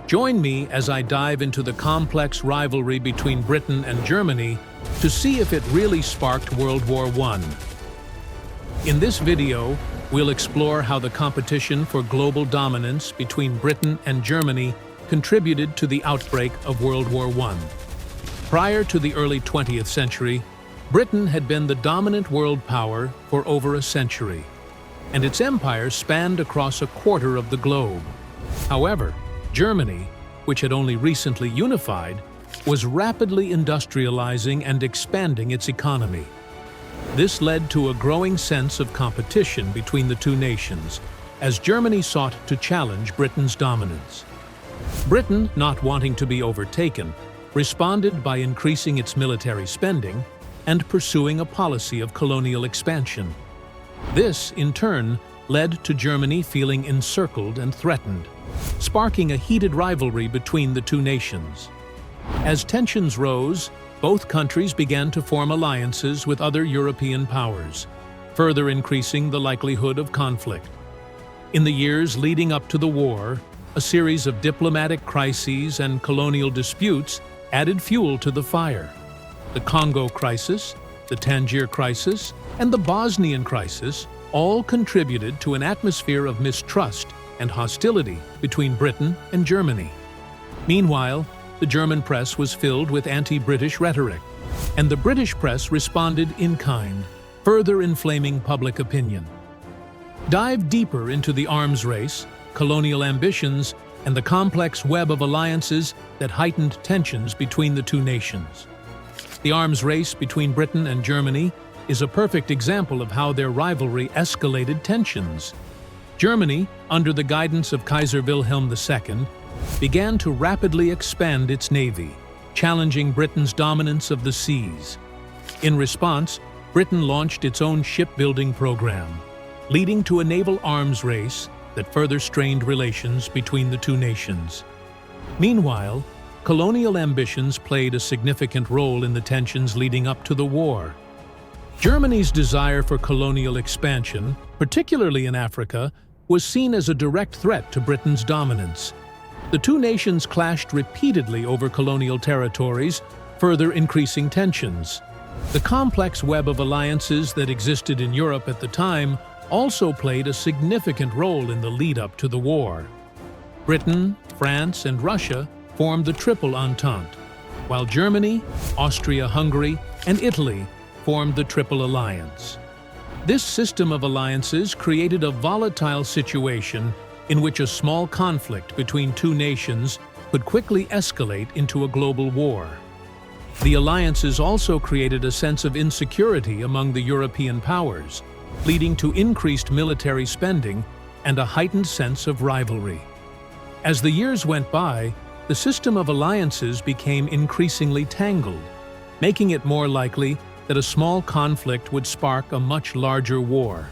Join me as I dive into the complex rivalry between Britain and Germany to see if it really sparked World War I. In this video, we'll explore how the competition for global dominance between Britain and Germany contributed to the outbreak of World War I. Prior to the early 20th century, Britain had been the dominant world power for over a century, and its empire spanned across a quarter of the globe. However, Germany, which had only recently unified, was rapidly industrializing and expanding its economy. This led to a growing sense of competition between the two nations, as Germany sought to challenge Britain's dominance. Britain, not wanting to be overtaken, responded by increasing its military spending and pursuing a policy of colonial expansion. This, in turn, led to Germany feeling encircled and threatened, sparking a heated rivalry between the two nations. As tensions rose, both countries began to form alliances with other European powers, further increasing the likelihood of conflict. In the years leading up to the war, a series of diplomatic crises and colonial disputes added fuel to the fire. The Congo crisis, the Tangier crisis, and the Bosnian crisis all contributed to an atmosphere of mistrust and hostility between Britain and Germany. Meanwhile, the German press was filled with anti-British rhetoric, and the British press responded in kind, further inflaming public opinion. Dive deeper into the arms race, colonial ambitions, and the complex web of alliances that heightened tensions between the two nations. The arms race between Britain and Germany is a perfect example of how their rivalry escalated tensions. Germany, under the guidance of Kaiser Wilhelm II, began to rapidly expand its navy, challenging Britain's dominance of the seas. In response, Britain launched its own shipbuilding program, leading to a naval arms race that further strained relations between the two nations. Meanwhile, colonial ambitions played a significant role in the tensions leading up to the war. Germany's desire for colonial expansion, particularly in Africa, was seen as a direct threat to Britain's dominance. The two nations clashed repeatedly over colonial territories, further increasing tensions. The complex web of alliances that existed in Europe at the time also played a significant role in the lead-up to the war. Britain, France, and Russia formed the Triple Entente, while Germany, Austria-Hungary, and Italy formed the Triple Alliance. This system of alliances created a volatile situation in which a small conflict between two nations could quickly escalate into a global war. The alliances also created a sense of insecurity among the European powers, leading to increased military spending and a heightened sense of rivalry. As the years went by, the system of alliances became increasingly tangled, making it more likely that a small conflict would spark a much larger war.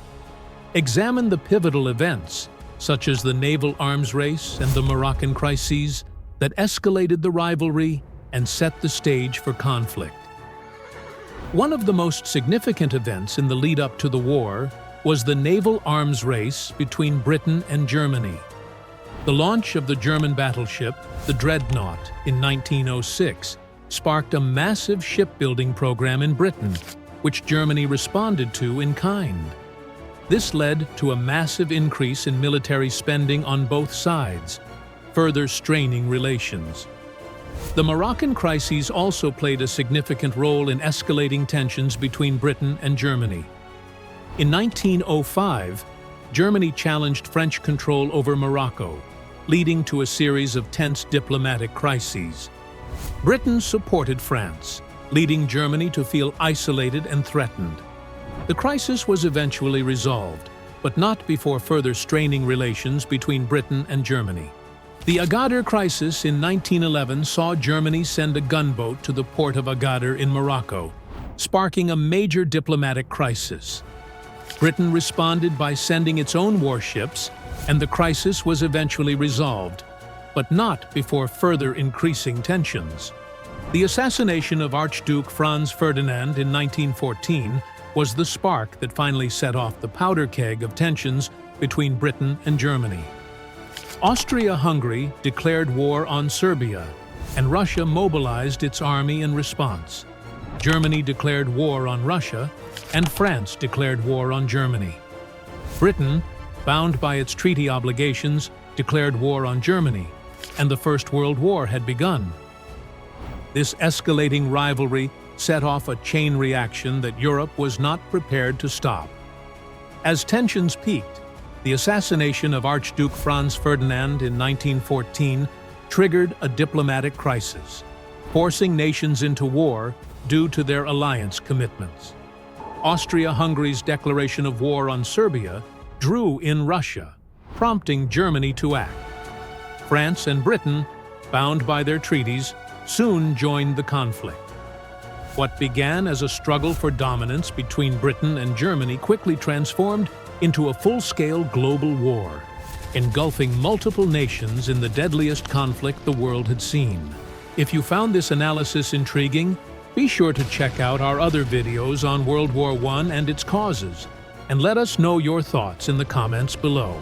Examine the pivotal events, such as the naval arms race and the Moroccan crises, that escalated the rivalry and set the stage for conflict. One of the most significant events in the lead-up to the war was the naval arms race between Britain and Germany. The launch of the German battleship, the Dreadnought, in 1906, sparked a massive shipbuilding program in Britain, which Germany responded to in kind. This led to a massive increase in military spending on both sides, further straining relations. The Moroccan crises also played a significant role in escalating tensions between Britain and Germany. In 1905, Germany challenged French control over Morocco, leading to a series of tense diplomatic crises. Britain supported France, leading Germany to feel isolated and threatened. The crisis was eventually resolved, but not before further straining relations between Britain and Germany. The Agadir crisis in 1911 saw Germany send a gunboat to the port of Agadir in Morocco, sparking a major diplomatic crisis. Britain responded by sending its own warships, and the crisis was eventually resolved, but not before further increasing tensions. The assassination of Archduke Franz Ferdinand in 1914 was the spark that finally set off the powder keg of tensions between Britain and Germany. Austria-Hungary declared war on Serbia, and Russia mobilized its army in response. Germany declared war on Russia, and France declared war on Germany. Britain, bound by its treaty obligations, declared war on Germany, and the First World War had begun. This escalating rivalry set off a chain reaction that Europe was not prepared to stop. As tensions peaked, the assassination of Archduke Franz Ferdinand in 1914 triggered a diplomatic crisis, forcing nations into war due to their alliance commitments. Austria-Hungary's declaration of war on Serbia drew in Russia, prompting Germany to act. France and Britain, bound by their treaties, soon joined the conflict. What began as a struggle for dominance between Britain and Germany quickly transformed into a full-scale global war, engulfing multiple nations in the deadliest conflict the world had seen. If you found this analysis intriguing, be sure to check out our other videos on World War I and its causes, and let us know your thoughts in the comments below.